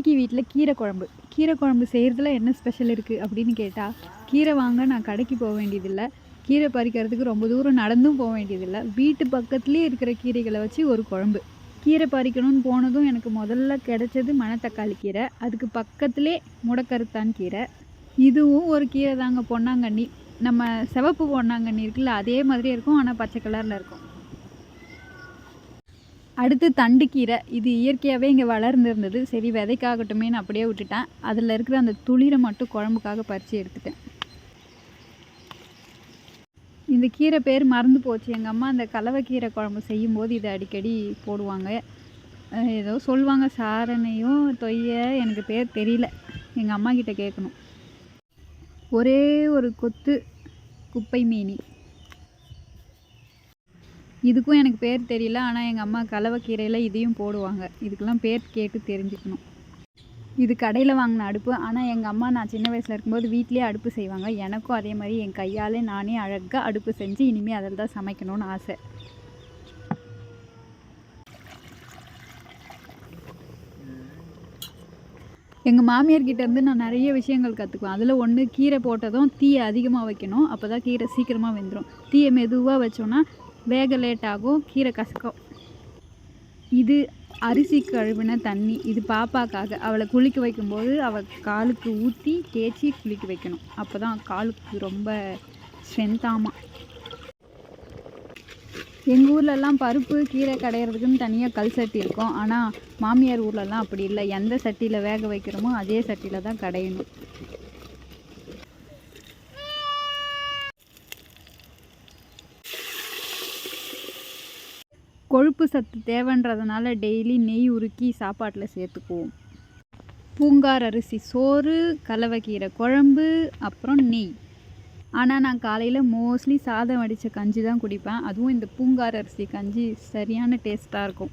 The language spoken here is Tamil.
இன்றைக்கி வீட்டில் கீரை குழம்பு செய்கிறதுல என்ன ஸ்பெஷல் இருக்குது அப்படின்னு கேட்டால், கீரை வாங்க நான் கடைக்கு போக வேண்டியதில்லை, கீரை பறிக்கிறதுக்கு ரொம்ப தூரம் நடந்தும் போக வேண்டியதில்லை, வீட்டு பக்கத்துலேயே இருக்கிற கீரைகளை வச்சு ஒரு குழம்பு. கீரை பறிக்கணும்னு போனதும் எனக்கு முதல்ல கிடைச்சது மணத்தக்காளி கீரை, அதுக்கு பக்கத்துலேயே முடக்கருத்தான் கீரை. இதுவும் ஒரு கீரை தாங்க, பொன்னாங்கண்ணி. நம்ம சிவப்பு பொன்னாங்கண்ணி இருக்குல்ல, அதே மாதிரி இருக்கும், ஆனால் பச்சை கலரில் இருக்கும். அடுத்து தண்டுக்கீரை. இது இயற்கையாகவே இங்கே வளர்ந்துருந்தது. சரி விதைக்காகட்டுமேன்னு அப்படியே விட்டுட்டேன். அதில் இருக்கிற அந்த துளிரை மட்டும் குழம்புக்காக பறித்து எடுத்துட்டேன். இந்த கீரை பேர் மறந்து போச்சு. எங்கள் அம்மா அந்த கலவைக்கீரை குழம்பு செய்யும்போது இதை அடிக்கடி போடுவாங்க. ஏதோ சொல்லுவாங்க, சாரணையும் தொய்ய, எனக்கு பேர் தெரியல, எங்கள் அம்மா கிட்ட கேட்கணும். ஒரே ஒரு கொத்து குப்பை மீனி. இதுக்கும் எனக்கு பேர் தெரியல, ஆனால் எங்கள் அம்மா கலவைக்கீரையில் இதையும் போடுவாங்க. இதுக்கெல்லாம் பேர் கேட்டு தெரிஞ்சுக்கணும். இது கடையில் வாங்கின அடுப்பு, ஆனால் எங்கள் அம்மா நான் சின்ன வயசில் இருக்கும்போது வீட்டிலே அடுப்பு செய்வாங்க. எனக்கும் அதே மாதிரி என் கையாலே நானே அழகாக அடுப்பு செஞ்சு இனிமேல் அதில் தான் சமைக்கணும்னு ஆசை. எங்கள் மாமியார்கிட்டேருந்து நான் நிறைய விஷயங்கள் கற்றுக்குவேன். அதில் ஒன்று, கீரை போட்டதும் தீயை அதிகமாக வைக்கணும், அப்போ தான் கீரை சீக்கிரமாக வெந்துடும். தீயை மெதுவாக வச்சோன்னா வேக லேட் ஆகும், கீரை கசக்கும். இது அரிசி கழுவின தண்ணி. இது பாப்பாக்காக. அவளை குளிக்க வைக்கும்போது அவள் காலுக்கு ஊற்றி தேய்ச்சி குளிக்க வைக்கணும், அப்போ தான் காலுக்கு ரொம்ப ஸ்ட்ரென்த்தாமா. எங்கள் ஊர்லெலாம் பருப்பு கீரை கடையிறதுக்குன்னு தனியாக கல் சட்டி இருக்கும், ஆனால் மாமியார் ஊர்லெலாம் அப்படி இல்லை. எந்த சட்டியில் வேக வைக்கிறோமோ அதே சட்டியில் தான் கடையணும். கொழுப்பு சத்து தேவைன்றதுனால டெய்லி நெய் உருக்கி சாப்பாட்டில் சேர்த்துக்குவோம். பூங்கார் அரிசி சோறு, கலவைக்கீரை குழம்பு, அப்புறம் நெய். ஆனால் நான் காலையில் மோஸ்ட்லி சாதம் வடித்த கஞ்சி தான் குடிப்பேன். அதுவும் இந்த பூங்கார் அரிசி கஞ்சி சரியான டேஸ்ட்டாக இருக்கும்.